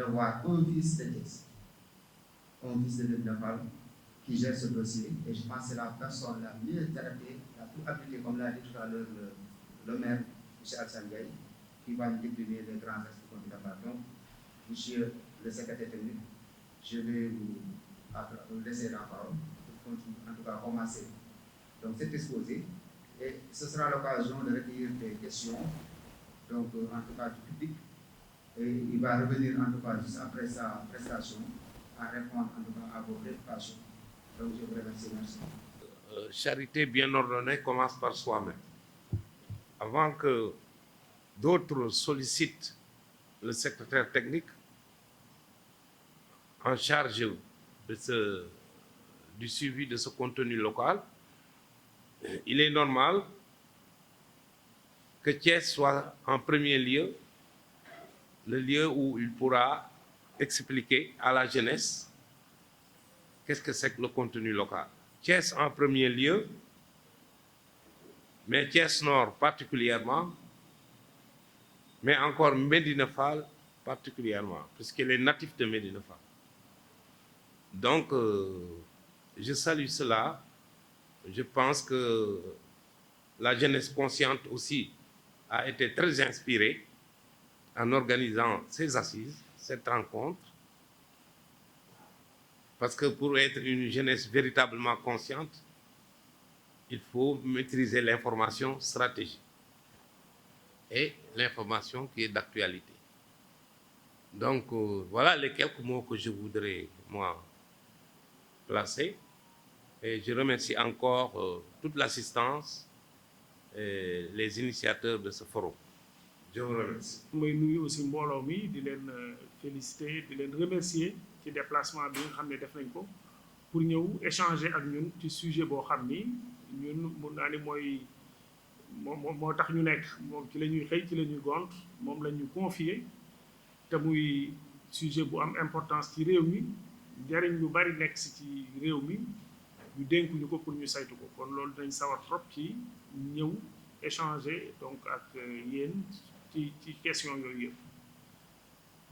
d'avoir un vice de Thiès, un vice de Nepal qui gère ce dossier. Et je pense que c'est la personne la mieux traitée, la plus habilitée, comme l'a dit tout à l'heure le maire, M. Alassane Gaye, qui va nous décrire les grands axes du compte d'affaires. Donc, monsieur le secrétaire technique, je vais vous laisser la parole pour continuer, en tout cas commencer donc cet exposé. Et ce sera l'occasion de recueillir des questions, donc en tout cas du public. Et il va revenir en tout cas juste après sa prestation à répondre en tout cas à vos préoccupations. Donc je vous remercie, merci. Charité bien ordonnée commence par soi-même. Avant que d'autres sollicitent le secrétaire technique en charge du suivi de ce contenu local, il est normal que Thiès soit en premier lieu le lieu où il pourra expliquer à la jeunesse qu'est-ce que c'est que le contenu local. Thiès en premier lieu, mais Thiès Nord particulièrement, mais encore Médina Fall particulièrement, puisqu'il est natif de Médina Fall. Donc, je salue cela. Je pense que la jeunesse consciente aussi a été très inspirée en organisant ces assises, cette rencontre, parce que pour être une jeunesse véritablement consciente, il faut maîtriser l'information stratégique et l'information qui est d'actualité. Donc, voilà les quelques mots que je voudrais, moi, placer. Et je remercie encore toute l'assistance et les initiateurs de ce forum. Je vous remercie. mooy nuyu aussi mbooloo mi di leen féliciter di leen remercier ci déplacement bi nga xam ne def nañ ko pour ñëw échanger ak ñun ci sujet boo xam ni ñun mun naa ni moo tax ñu nekk moom ci la ñuy xëy ci la ñuy gont moom la ñu confier te muy sujet bu am importance ci réew mi njariñ lu bari nekk si ci réew mi ñu dénkuñu ko pour ñu saytu ko kon loolu dinañ sawar trop ci ñëw échanger donc ak yéen ci question yooyu yëpp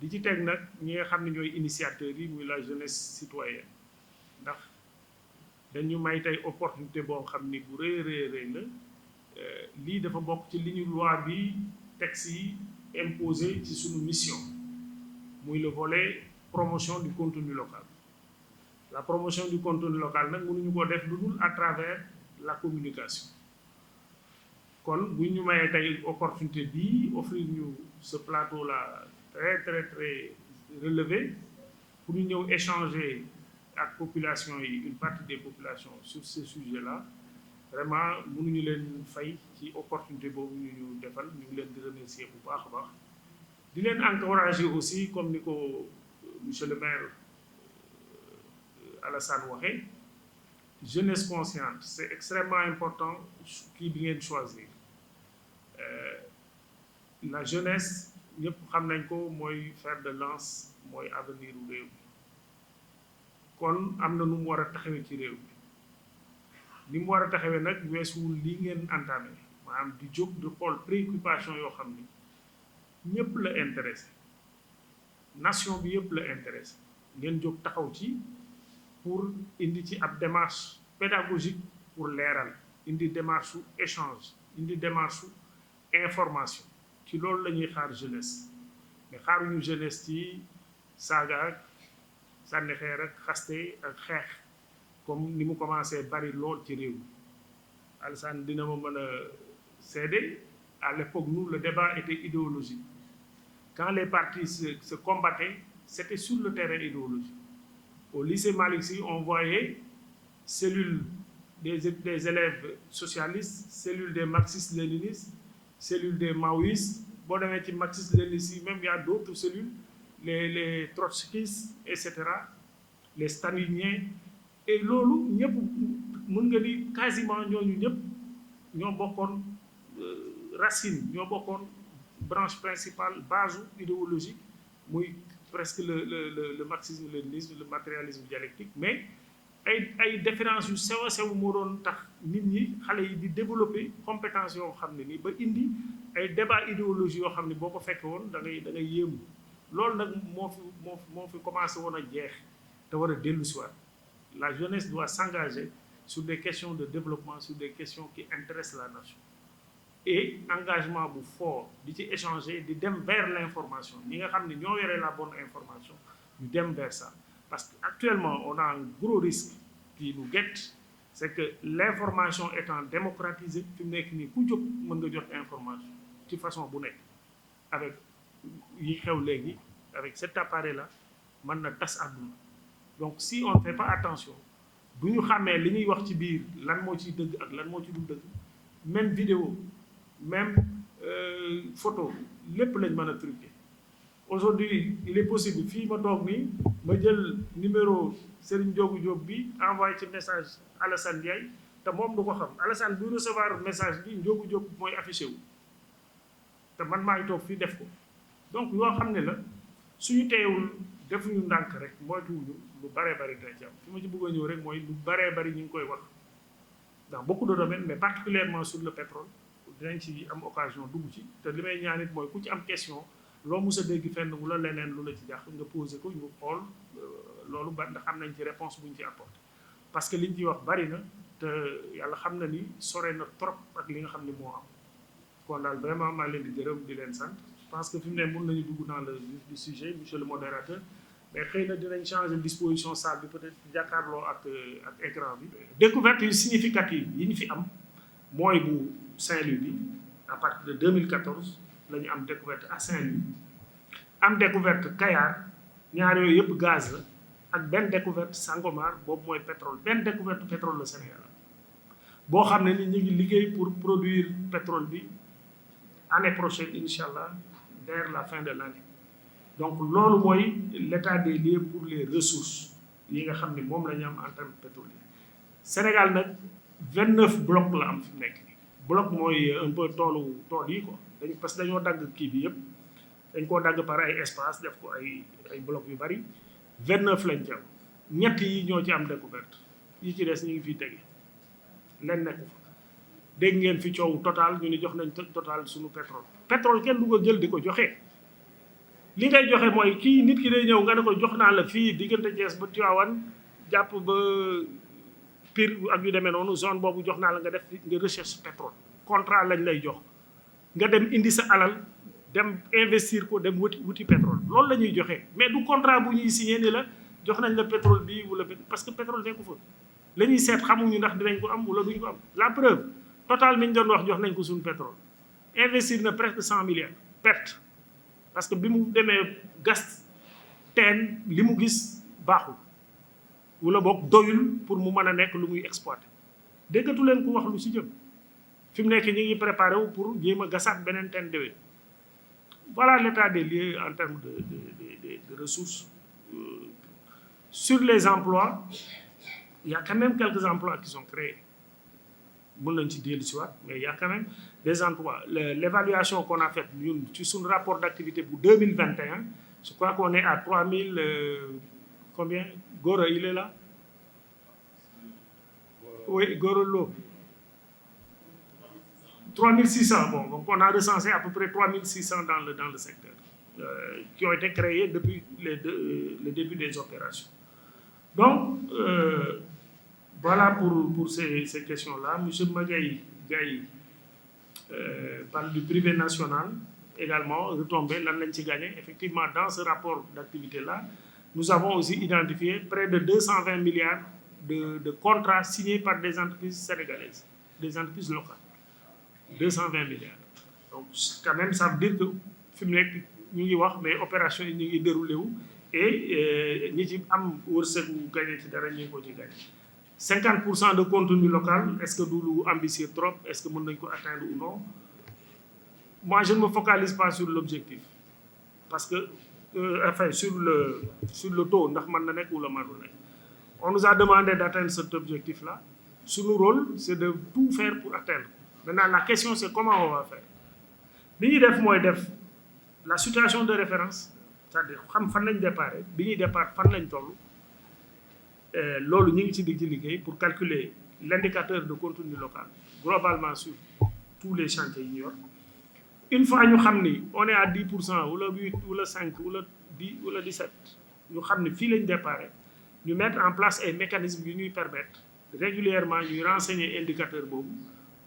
di ci teg nag ñi nga xam ne ñooy initiateurs yi muy la jeunesse citoyenne ndax dañu may tey opportunité boo xam ni bu rëy la lii dafa bokk ci li ñu loi bi texte yi imposé ci suñu mission muy le volet promotion du contenu local. La promotion du contenu local nag mënuñu ko def lu dul à travers la communication kon bu ñu mayee tey opportunité bii offrir ñu ce plateau là très relevé pour ñu ñëw échanger ak population yi une partie des populations sur ce sujet là vraiment mënuñu leen fay ci opportunité boobu ñu defal ñu ngi leen di remercier bu baax a baax di leen encourager aussi comme ni ko monsieur le maire Alassane waxee jeunesse consciente c'est extrêmement important kii bi ngeen choisir la jeunesse ñëpp xam nañ ko mooy fer de lance mooy avenir u réew mi kon am na nu mu war a taxawee ci réew mi ni mu war a taxawee nag weesuwul lii ngeen entamé maanaam di jóg di xool préoccupation yoo xam ni ñëpp la intéressé nation bi yëpp la intéressé ngeen jóg taxaw ci pour indi ci ab démarche pédagogique pour leeral indi démarche su échange indi démarche su information ci loolu la ñuy xaar jeunesse mais xaaruñu jeunesse ci saaga ak sànni xeer ak xaste ak xeex comme ni mu commencé bari lool ci réew mi Alassane dina ma mën a seede à l'époque nous le débat était idéologique quand les partis se combattaient c'était sur le terrain idéologique. Au lycée Malick Sy on voyait cellule des élèves socialistes cellule des marxistes-léninistes cellule des maoïstes boo demee ci marxistes-léninistes yi même y a d'autres cellules les trotskistes et cetera les staliniens et loolu ñëpp mën nga ni quasiment ñooñu ñëpp ñoo bokkoon racine ñoo bokkoon branche principale base idéologique muy presque le marxisme-léninisme le matérialisme dialectique mais ay différences yu sew a sew moo doon tax nit ñi xale yi di développer compétence yoo xam ne nii ba indi ay débat idéologie yoo xam ne boo ko fekke woon da ngay yéemu loolu nag moo fi commencé woon a jeex te war a dellu si waat. La jeunesse doit s'engager sur des questions de développement, sur des questions qui intéressent la nation. Et engagement bu fort di ci échanger di dem vers l'information ñi nga xam ne ñoo yore la bonne information ñu dem vers ça. Parce qu'actuellement on a un gros risque qui nous guette, c'est que l'information étant démocratisée fi mu nekk nii ku jóg mën nga jot information ci façon bu nekk avec yi xew léegi avec cet appareil là mën na tas àdduna. Donc si on ne fait pas attention bu ñu xàmmee li ñuy wax ci biir lan moo ciy dëgg ak lan moo ci dul dëgg même vidéo même photo lépp lañ mën a truquer. Aujourd'hui il est possible fii ma toog nii ma jël numéro Serigne Ndiogou Diop bi envoyé ci message Alassane Ndiaye te moom du ko xam Alassane bu recevoir message bi Ndiogou Diop mooy affiché wu te man maa ngi toog fii def ko. Donc yoo xam ne la suñu teewul defuñu ndànk rek moytuwuñu lu baree bari dina ci am fi ma ci bëgg a ñëw rek mooy lu baree bari ñu ngi koy wax dans beaucoup de domaines mais particulièrement sur le pétrole dinañ ci am occasion dugg ci te li may ñaan it mooy ku ci am question loo mës a dégg fenn wala leneen lu la ci jàpp nga posé ko ñu xool loolu ba ndax am nañ ci réponse bu ñu ci apporté parce que liñ ci wax bari na te yàlla xam na ni sore na trop ak li nga xam ne moo am kon daal vraiment maa leen di gërëm di leen sant. Je pense que fi mu ne mën nañu dugg dans le vif du sujet monsieur le modérateur mais xëy na dinañ changer disposition salle bi peut-être jàkkaarloo ak écran bi. Découverte yu significative yi ñu fi am mooy bu Saint-Louis bi à partir de 2014 la ñu am découverte à Saint-Louis am découverte Kayar ñaar yooyu yëpp gaz la ak benn découverte Sangomar boobu mooy pétrole benn découverte pétrole la Sénégal boo xam ne ni ñu ngi liggéey pour produire pétrole bi année prochaine incha allah. Vers la fin de l'année. Donc loolu mooy l'état des lieux pour les ressources yi nga xam ne moom la ñu am en termes pétroliers. Sénégal nag 29 blocs la am fi mu nekk nii bloc mooy un peu tool yi quoi parce que dañoo dagg kii bi yëpp dañ koo dagg par ay espace def ko ay blocs yu bari 29 lañ ci am ñett yi ñoo ci am découverte yi ci des ñu ngi fiy tege leen nekku fa dégg ngeen fi coow Total ñu ni jox nañ Total suñu pétrole kenn du ko jël di ko joxe li ngay joxe mooy kii nit ki day ñëw nga ne ko jox naa la fii diggante Thiès ba Tivaouane jàpp ba Pire ak yu demee noonu zone boobu jox naa la nga def nga recherche pétrole contrat lañ lay jox nga dem indi sa alal dem investir ko dem wuti pétrole loolu la ñuy joxe mais du contrat bu ñuy signé ni la jox nañ la pétrole bii wala parce que pétrole nekku fa la ñuy seet xamuñu ndax dinañ ko am wala duñ ko am la preuve Total mi ñu doon wax jox nañ ko suñu pétrole investir na presque 100 milliards perte parce que bi mu demee gas teen li mu gis baaxul wala boog doyul pour mu mën a nekk lu muy exploiter déggatu leen ko wax lu ci jëm fi mu nekk ñu ngi préparé wu pour jéem a gasaat beneen teen déwén. Voilà l'état des lieux en termes de ressources. Sur les emplois, il y a quand même quelques emplois qui sont créés. Mën nañ ci dellu si waat mais il y a quand même des emplois. L'évaluation qu'on a faite ñun ci suñu rapport d'activité bu 2021 je crois qu'on est à 3000 combien Gora il est là oui Gora Lo 3600 bon donc on a recensé à peu près 3600 dans le secteur qui ont été créés depuis le début des opérations donc voilà pour ces questions-là. Monsieur Magaye Gaye parle du privé national également, retombé, lan lañ ci gagné. Effectivement, dans ce rapport d'activité-là, nous avons aussi identifié près de 220 milliards de contrats signés par des entreprises sénégalaises, des entreprises locales. 220 milliards. Donc, quand même, ça veut dire que fi mu nekk ñu ngi wax mais opération yi ñu ngi déroulé wu et ñi ci am wërsëg wu gagné ci dara ñu ngi ko ci gagné. 50% de contenu local, est-ce que du lu ambitieux trop? Est-ce que mën nañ ko atteindre ou non? Moi, je ne me focalise pas sur l'objectif. Parce que, enfin, sur le taux, ndax mën na nekk wala mënul nekk. On nous a demandé d'atteindre cet objectif-là. Notre rôle, c'est de tout faire pour atteindre. Maintenant, la question, c'est comment on va faire. Bi ñuy def mooy def la situation de référence, c'est-à-dire xam fan lañ déparé, bi ñuy départ fan lañ toll. Loolu ñu ngi ci digg liggéey pour calculer l'indicateur de contenu local globalement sur tous les chantiers yi ñu yor. Une fois ñu xam ni on est à 10% wala 8 wala 5 wala 10 wala 17 ñu xam ne fii lañ déparé ñu mettre en place ay mécanismes yu ñuy permettre régulièrement ñuy renseigner indicateur boobu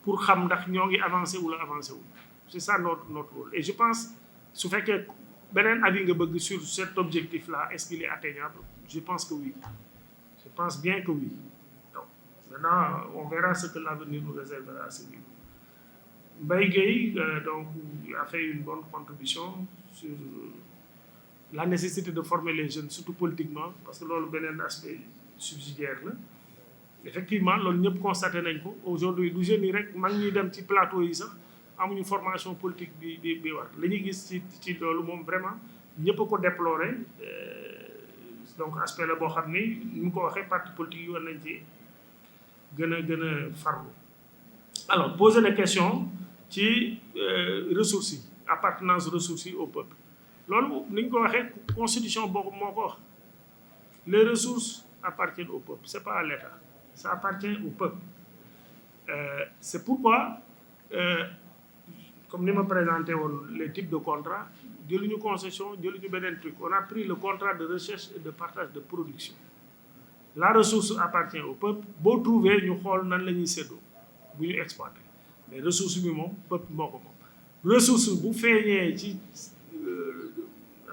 pour xam ndax ñoo ngi avancé wala avancé wul c'est ça notre rôle et je pense su fekkee beneen avis nga bëgg sur cet objectif là est-ce qu'il est atteignable je pense que oui je pense bien que oui donc maintenant on verra ce que l'avenir nous réservera à ce niveau. Mbaye Gueye donc a fait une bonne contribution sur la nécessité de former les jeunes surtout politiquement parce que loolu beneen aspect subsidiaire la effectivement loolu ñëpp constaté nañ ko aujourd'hui du jeunes yi rek mag ñuy dem ci plateau yi sax amuñu formation politique bi war li ñuy gis ci loolu moom vraiment ñëpp a ko déploré donc aspect la boo xam ni ni mu ko waxee parti politique yi war nañ ci gën a farlu. Alors poser des questions ci ressources yi appartenance ressources yi au peuple loolu ni ñu ko waxee constitution boobu moo ko wax les ressources appartiennent au peuple c'est pas à l'État ça appartient au peuple c'est pourquoi comme ni ma présenté woon les types de contrats jëluñu concession jëluñu beneen truc on a pris le contrat de recherche et de partage de production la ressource appartient au peuple boo trouvé ñu xool nan la ñuy séddoo bu ñu exploité mais ressource bi moom peuple moo ko moom ressource bu feeñee ci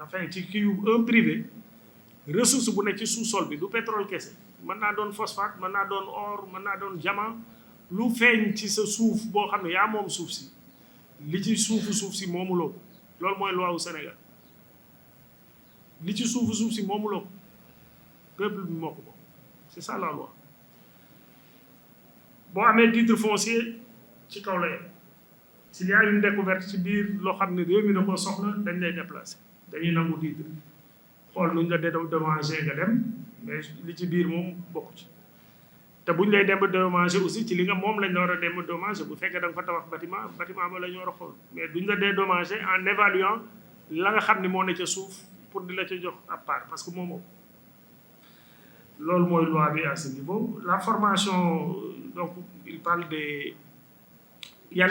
enfin ci kii un privé ressource bu nekk ci sous-sol bi du pétrole kese mën naa doon phosphate mën naa doon or mën naa doon diamant lu feeñ ci sa suuf boo xam ne yaa moom suuf si li ci suuf si moomuloo ko loolu mooy loi wu Sénégal li ci suuf si moomuloo ko peuple bi moo ko moom c'est ça la loi boo amee titre foncier ci kaw la yem s'il y a une découverte ci biir loo xam ne réew mi na ko soxla dañ lay déplacer dañuy nangu titre xool nuñ la dédommager nga dem mais li ci biir moom bokku ci te buñ lay dem dédommager aussi ci li nga moom lañ la war a dem dédommager bu fekkee da nga fa tabax bâtiment ba la ñu war a xool mais duñ la dédommager en évaluant la nga xam ne moo ne ca suuf pour di la ca jox à part parce que moom loolu mooy loi bi à ce niveau. La formation donc il parle des yan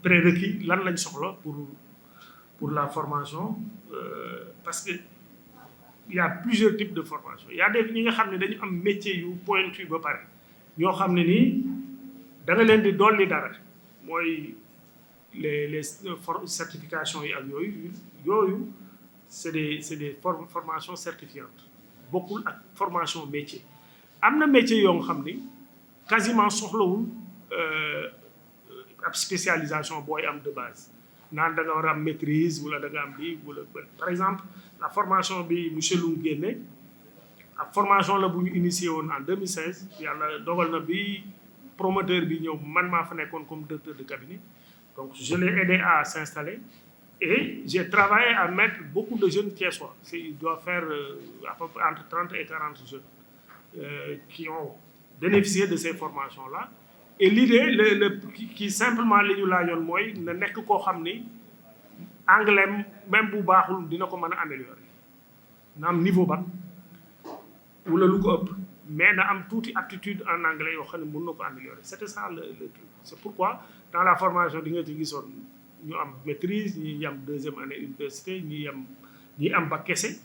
prérequis lan lañ soxla pour la formation parce que il y a plusieurs types de formation il y a des ñi nga xam ne dañu am métier yu pointu ba pare ñoo xam ne nii da nga leen di dolli dara mooy les certifications yi ak yooyu c'est des formations certifiantes bokkul ak formation métier am na métier yoo nga xam ni quasiment soxlawul ab spécialisation booy am de base naan da nga war a am maîtrise wala da nga am lii wala par exemple la formation bi monsieur Loum génne ab formation la bu ñu initié woon en 2016 yàlla dogal na bi promoteur bi ñëw man maa fa nekkoon comme directeur de cabinet donc je l'ai aidé à s'installer et j'ai travaillé à mettre beaucoup de jeunes thiessois il doit faire à peu près entre 30 et 40 jeunes qui ont bénéficié de ces formations là et l'idée qui simplement li ñu laajoon mooy na nekk koo xam ni anglais même bu baaxul dina ko mën a améliorer na am niveau bac wala lu ko ëpp mais na am tuuti aptitude en anglais yoo xam ne mën na ko améliorer c'était ça le truc c'est pourquoi dans la formation di nga ci gisoon ñu am maîtrise ñi am deuxième année université ñi am bac kese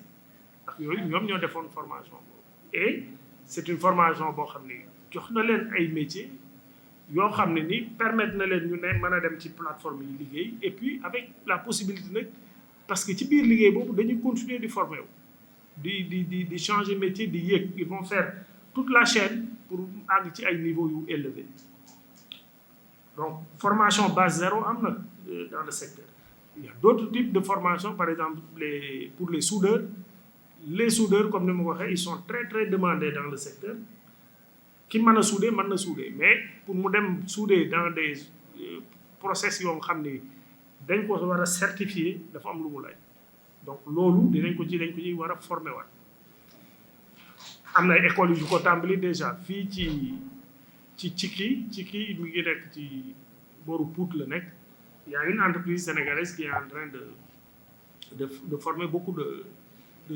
ak yooyu ñoom ñoo defoon formation boobu et c'est une formation boo xam ne jox na leen ay métiers yoo xam ne ni permettre na leen ñu ne mën a dem ci plateforme yi liggéey et puis avec la possibilité nag parce que ci biir liggéey boobu dañuy continuer di former wu di changer métier di yéeg ils vont faire toute la chaîne pour àgg ci ay niveaux yu élevés donc formation base zéro am na dans le secteur il y a d'autres types de formation par exemple pour les soudeurs comme ni ma ko waxee ils sont très très demandés dans le secteur ki mën a souder mën na souder mais pour mu dem souder dans des process yoo xam ni dañ ko war a certifier dafa am lu mu laaj donc loolu dañ ko ci war a former waat am na ay écoles yu ko tàmbali déjà fii ci Cikki mi ngi nekk ci booru Pout la nekk il y a une entreprise sénégalaise qui est en train de former beaucoup de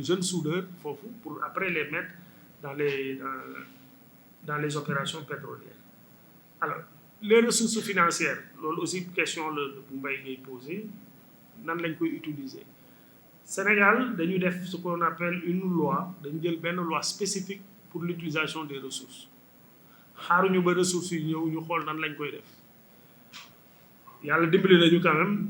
jeunes soudeurs foofu pour après les mettre dans les opérations pétrolières. Alors les ressources financières loolu aussi question la bu Mbaye ngay posé nan lañ koy utiliser Sénégal dañu def ce qu'on appelle une loi dañu jël benn loi spécifique pour l'utilisation des ressources xaaruñu ba ressources yi ñëw ñu xool nan lañ koy def yàlla dimbali nañu quand même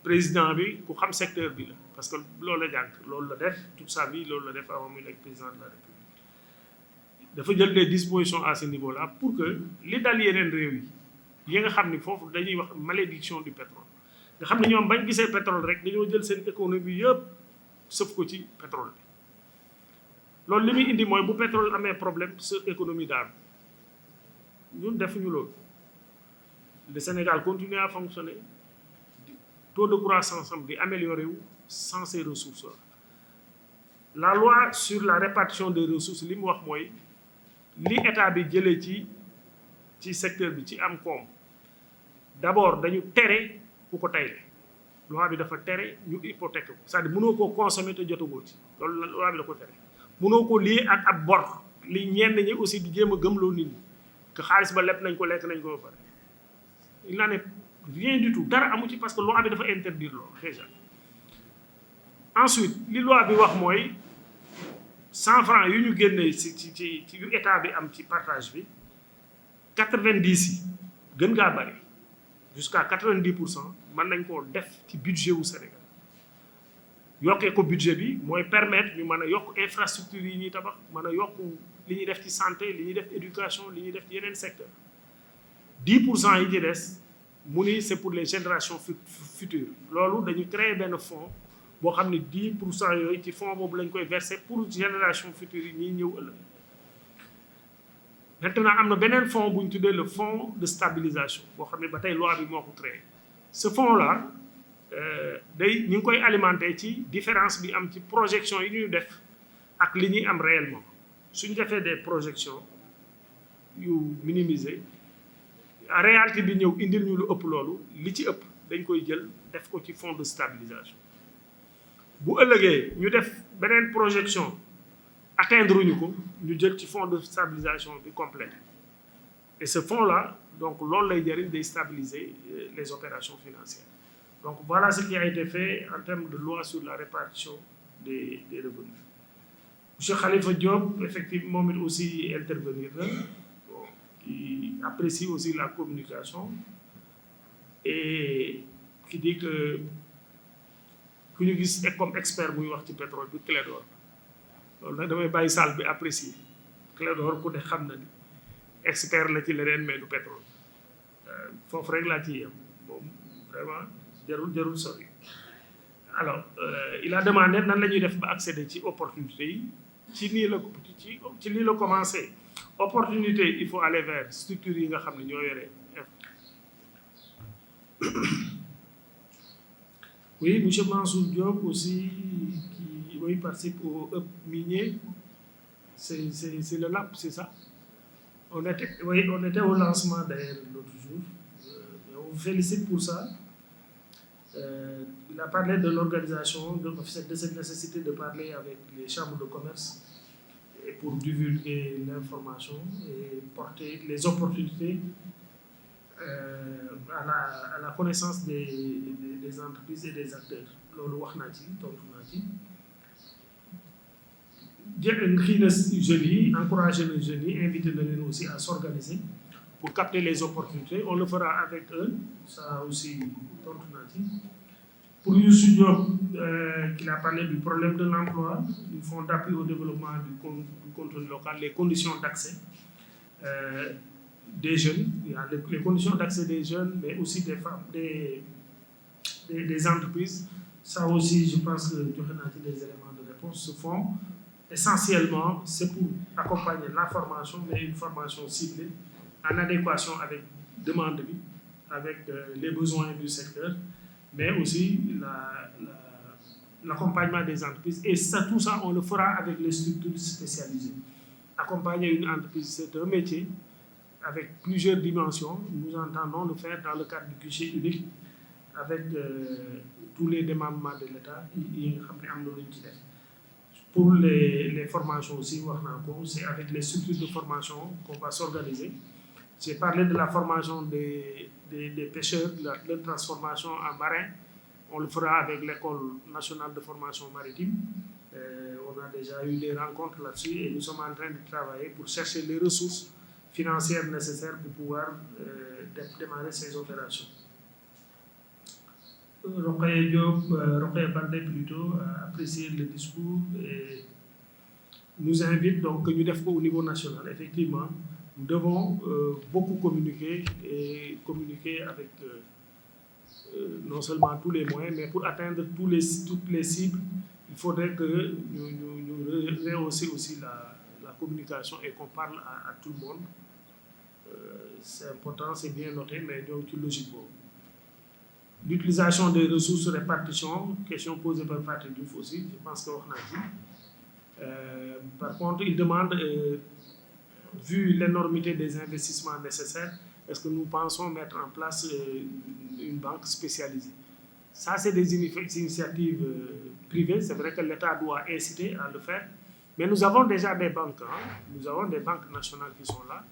président bi ku xam secteur bi la parce que loolu la jàng loolu la def toute sa vie loolu la def avant muy nekk président de la République dafa jël des dispositions à ce niveau là pour que li dal yeneen réew yi nga xam ni foofu dañuy wax malédiction du pétrole nga xam ne ñoom bañ gisee pétrole rek dañoo jël seen économie yëpp sëf ko ci pétrole bi loolu li muy indi mooy bu pétrole amee problème sa économie daanu ñun defuñu loolu le Sénégal continue à fonctionner taux de croissance am di amélioré wu sans ces ressources là la loi sur la répartition des ressources li mu wax mooy li état bi jëlee ci secteur bi ci am koom d'abord dañu tere ku ko tayle loi bi dafa tere ñu hypothèque ko c'est-à-dire mënoo koo consommer te jotagoo ci loolu la loi bi da ko tere mënoo ko lié ak ab bor li ñenn ñi aussi di jéem a gëmloo nit ñi que xaalis ba lepp nañ ko lekk nañ ko ba pare il n'en est rien du tout dara amu ci parce que loi bi dafa interdire loolu déjà ensuite li loi bi wax mooy 100 francs yu ñu génnee ci yu état bi am ci partage bi 90 yi gën ngaa bari jusqu'à 90% mën nañ koo def ci budget wu Sénégal yokkee ko budget bi mooy permettre ñu mën a yokk infrastructure yi ñuy tabax mën a yokk li ñuy def ci santé li ñuy def éducation li ñuy def ci yeneen secteur 10% yi ci des mu ni c'est pour les générations futures loolu dañu créer benn fonds boo xam ne 10% yooyu ci fonds boobu lañ koy verser pour génération future yi ñuy ñëw ëllëg maintenant am na beneen fonds bu ñu tuddee le fonds de stabilisation boo xam ne ba tey loi bi moo ko créé ce fonds là ñu ngi koy alimenter ci différence bi am ci projection yi ñuy def ak li ñuy am réellement suñu defee des projections yu minimisées en réalité bi ñëw indil ñu lu ëpp loolu li ci ëpp dañ koy jël def ko ci fonds de stabilisation bu ëllëgee ñu def beneen projection atteindre ñu ko ñu jël ci fonds de stabilisation bi complété et ce fonds là donc loolu lay jëriñ day stabiliser les opérations financières donc voilà ce qui a été fait en termes de loi sur la répartition des revenus. Monsieur Khalifa Diop effectivement moom it aussi intervenir na bon qui apprécie aussi la communication et qui dit que ku ñu gis comme expert muy wax ci pétrole bi Clédor loolu nag damay bàyyi salle bi apprécier Clédor ku ne xam na ni expert la ci leneen mais du pétrole foofu rek laa ciy yem moom vraiment jarul sori alors il a demandé nan la ñuy def ba accéder ci opportunité yi ci lii la commencé opportunité il faut aller vers structures yi nga xam ne ñoo yore. Oui, M. Mansour Diop aussi, qui participe au hub minier, c'est le LAP, c'est ça? On était au lancement d'ailleurs l'autre jour, mais on vous félicite pour ça. Il a parlé de l'organisation, de cette nécessité de parler avec les chambres de commerce et pour divulguer l'information et porter les opportunités à la connaissance des entreprises et des acteurs loolu wax naa ci tontu naa ci xëy na jeunes yi encourager les jeunes yi invité na leen aussi à s'organiser pour capter les opportunités on le fera avec eux ça aussi tontu naa ci pour Youssou Diop qu'il a parlé du problème de l'emploi du fonds d'appui au développement du contenu local les conditions d'accès des jeunes, il y a les conditions d'accès des jeunes, mais aussi des femmes, des entreprises. Ça aussi, je pense que tu as des éléments de réponse. Ce fonds, essentiellement, c'est pour accompagner la formation, mais une formation ciblée, en adéquation avec la demande, avec les besoins du secteur, mais aussi l'accompagnement des entreprises. Et ça, tout ça, on le fera avec les structures spécialisées. Accompagner une entreprise, c'est un métier avec plusieurs dimensions. Nous entendons le faire dans le cadre du guichet unique avec tous les démembrements de l'État. Pour les formations aussi, c'est avec les structures de formation qu'on va s'organiser. J'ai parlé de la formation des pêcheurs, de la transformation en marin. On le fera avec l'École nationale de formation maritime. On a déjà eu des rencontres là-dessus et nous sommes en train de travailler pour chercher les ressources financières nécessaires pour pouvoir démarrer ces opérations. Rokhaya Diop, Rokhaya Baldé plutôt, a apprécié le discours et nous invite donc que nous devons au niveau national. Effectivement, nous devons beaucoup communiquer et communiquer avec non seulement tous les moyens, mais pour atteindre toutes les cibles, il faudrait que nous rehaussions aussi la communication et qu'on parle à tout le monde. C'est important, c'est bien noté, mais il y a une logique. L'utilisation des ressources répartition, question posée par Patrick Diouf aussi, je pense qu'on a dit. Par contre, il demande, vu l'énormité des investissements nécessaires, est-ce que nous pensons mettre en place une banque spécialisée? Ça, c'est des initiatives privées. C'est vrai que l'État doit inciter à le faire. Mais nous avons déjà des banques. Nous avons des banques nationales qui sont là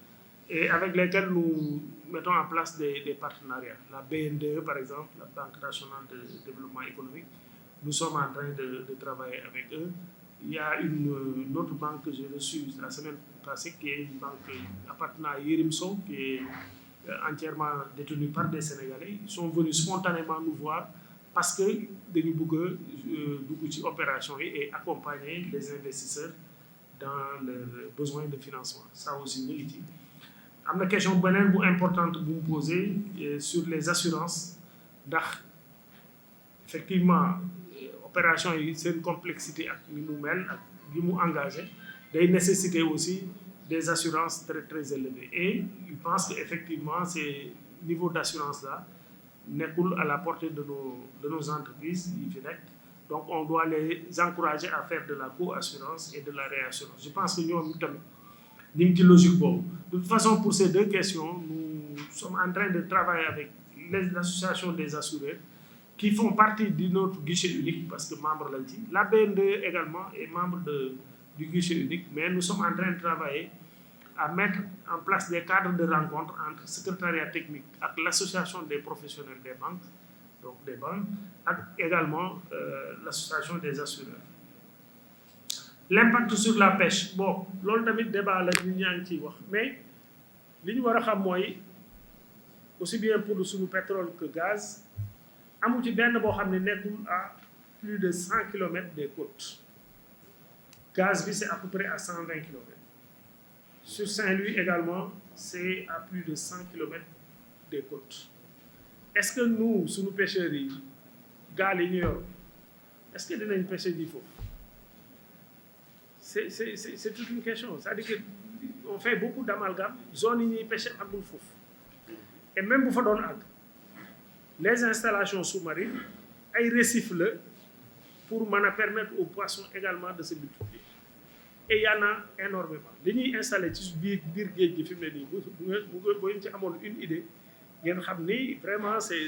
et avec lesquelles nous mettons en place des partenariats. La BNDE, par exemple, la Banque nationale de développement économique, nous sommes en train de travailler avec eux. Il y a une autre banque que j'ai reçue la semaine passée, qui est une banque appartenant à Yerimso, qui est entièrement détenue par des Sénégalais. Ils sont venus spontanément nous voir parce que nous voulons des opérations et accompagner les investisseurs dans leurs besoins de financement. Ça aussi, nous dit. Il y a une question importante que vous me posez sur les assurances. Effectivement, l'opération c'est une complexité qui nous engage. Des nécessités aussi des assurances très très élevées. Et je pense qu'effectivement, ces niveaux d'assurance-là n'est pas à la portée de nos entreprises. Donc, on doit les encourager à faire de la co-assurance et de la réassurance. Je pense que nous avons une logique bonne. De toute façon, pour ces deux questions, nous sommes en train de travailler avec l'association des assureurs qui font partie de notre guichet unique parce que membre l'a dit. La BNDE également est membre du guichet unique, mais nous sommes en train de travailler à mettre en place des cadres de rencontre entre le secrétariat technique et l'association des professionnels des banques, donc des banques, et également l'association des assureurs. L'impact sur la pêche, bon, l'autre tamit débat la mais ce que nous devons savoir, aussi bien pour le pétrole que le gaz, amu ci benn boo xam ne nekkul à plus de 100 km des côtes. Gaz, c'est à peu près à 120 km. Sur Saint-Louis également, c'est à plus de 100 km des côtes. Est-ce que nous, sous nos pêcheries, est-ce que nous avons une pêcherie du faux? C'est toute une question. C'est-à-dire qu'on fait beaucoup d'amalgame, zone où nous pêchons à bout. Et même pour faire les installations sous-marines, elles récifent pour permettre aux poissons également de se multiplier. Et il y en a énormément. Les gens installés sur le birgé qui filment les vous avez une idée, vraiment c'est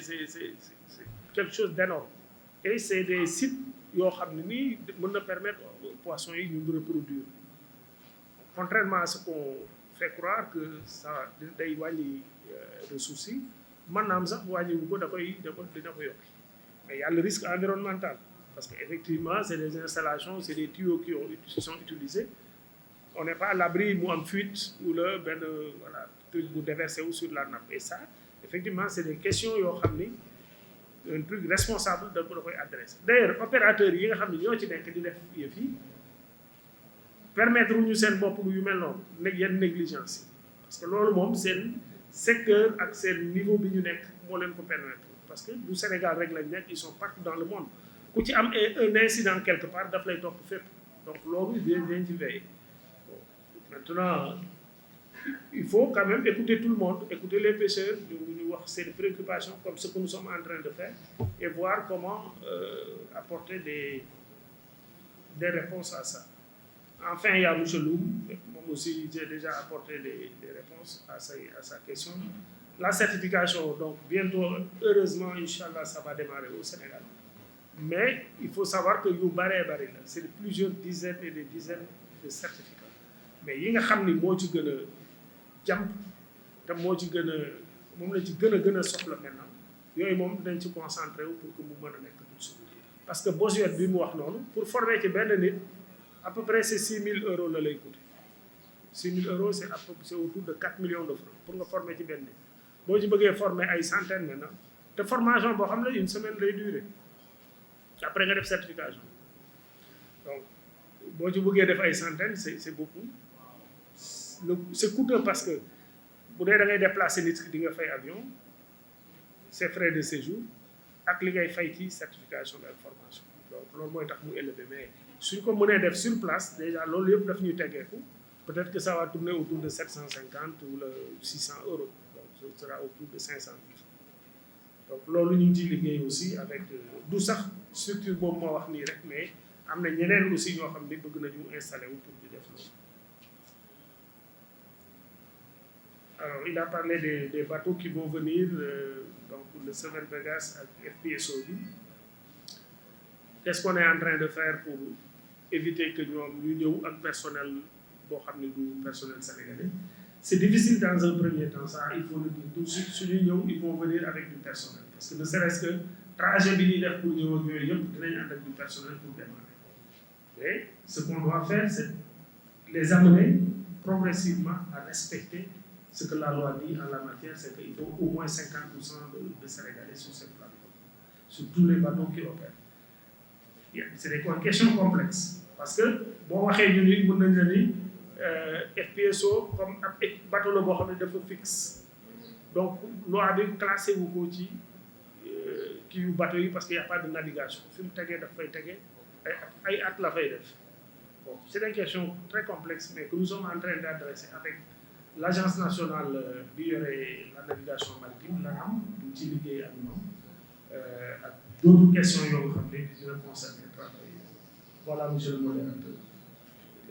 quelque chose d'énorme. Et c'est des sites qui peuvent permettre aux poissons de reproduire. Contrairement à ce qu'on fait croire que ça éloigne de soucis, maintenant, mais il y a le risque environnemental. Parce qu'effectivement, c'est des installations, c'est des tuyaux qui sont utilisés. On n'est pas à l'abri ou en fuite ou le truc vous déverser sur la nappe. Et ça, effectivement, c'est des questions un truc responsable de adresser. D'ailleurs, opérateurs qui permettre de nous faire une négligence. Parce que c'est le secteur et le niveau de nous permettre. Parce que le Sénégal ils sont partout dans le monde. Quand il y a un incident quelque part, il faut le top faire. Donc, l'homme vient de veiller. Maintenant, il faut quand même écouter tout le monde, écouter les pêcheurs, c'est des préoccupations comme ce que nous sommes en train de faire et voir comment apporter des réponses à ça. Enfin, il y a M. Loum, moi aussi j'ai déjà apporté des réponses à sa question. La certification, donc bientôt, heureusement, Inch'Allah, ça va démarrer au Sénégal. Mais il faut savoir que c'est plusieurs dizaines et des dizaines de certificats. Mais il y a des gens qui sont jump, qui sont soxla maintenant. Yoy mom dañ ci concentrer pour que mu mëna nek parce que Bossuet bi mu wax noonu pour former ci benn nit à peu près c'est 6 000 euros la lay coûter 6 000 euros c'est autour de 4 millions de francs pour nga former ci benn nit boo ci bëggee former ay centaines maintenant te formation boo xam ne une semaine lay durer après nga def certification donc boo ci bëggee def ay centaines c'est beaucoup c'est coûteux parce que bu dee da ngay déplacer nit ki di nga fay avion c'est frais de séjour ak li ngay fay ci certification de formation donc loolu mooy tax mu élevé mais suñ ko mënee def sur place déjà loolu yëpp daf ñuy teggeeku peut-être que ça va tourner autour de 750 ou 600 euros donc ce sera autour de 500 000 donc loolu ñu ngi ciy liggéey aussi avec du sax structure boobu moo wax nii rek mais am na ñeneen aussi ñoo xam ni bëgg nañu installer wu pour di def loolu. Alors il a parlé des bateaux qui vont venir donc le Seven Vegas ak FPSO bi qu'est-ce qu'on est en train de faire pour éviter que ñoom ñu ñëw ak personnel boo xam ne du personnel sénégalais c'est difficile dans un premier temps ça il faut le dire tout de suite suñuy ñëw ils vont venir avec du personnel parce que ne serait-ce que trajet bi ñuy def pour ñëw ak yooyu yëpp dinañ ànd ak du personnel pour démarrer mais ce qu'on doit faire c'est les amener progressivement à respecter ce que la loi dit en la matière, c'est qu'il faut au moins 50% de Sénégalais sur cette plateforme, sur tous les bateaux qui opèrent. C'est des questions complexes parce que boo waxee ñu ni mën nañ la ni FPSO comme ab bateau la boo xam ne dafa fixe donc loi bi classé wu ko ci kii yu bateau yi parce qu'il y a pas de navigation fi mu tegee daf fay tegee ay at la fay def bon c'est des questions très complexes mais que nous sommes en train d'adresser avec l'agence nationale bi yore la navigation maritime l'ANAM du ci liggéey ak ñoom ak d'autres questions yoo xam ne dina concerner travail voilà monsieur le modérateur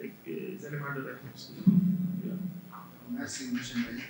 les éléments de réponse. Merci monsieur Mbaye.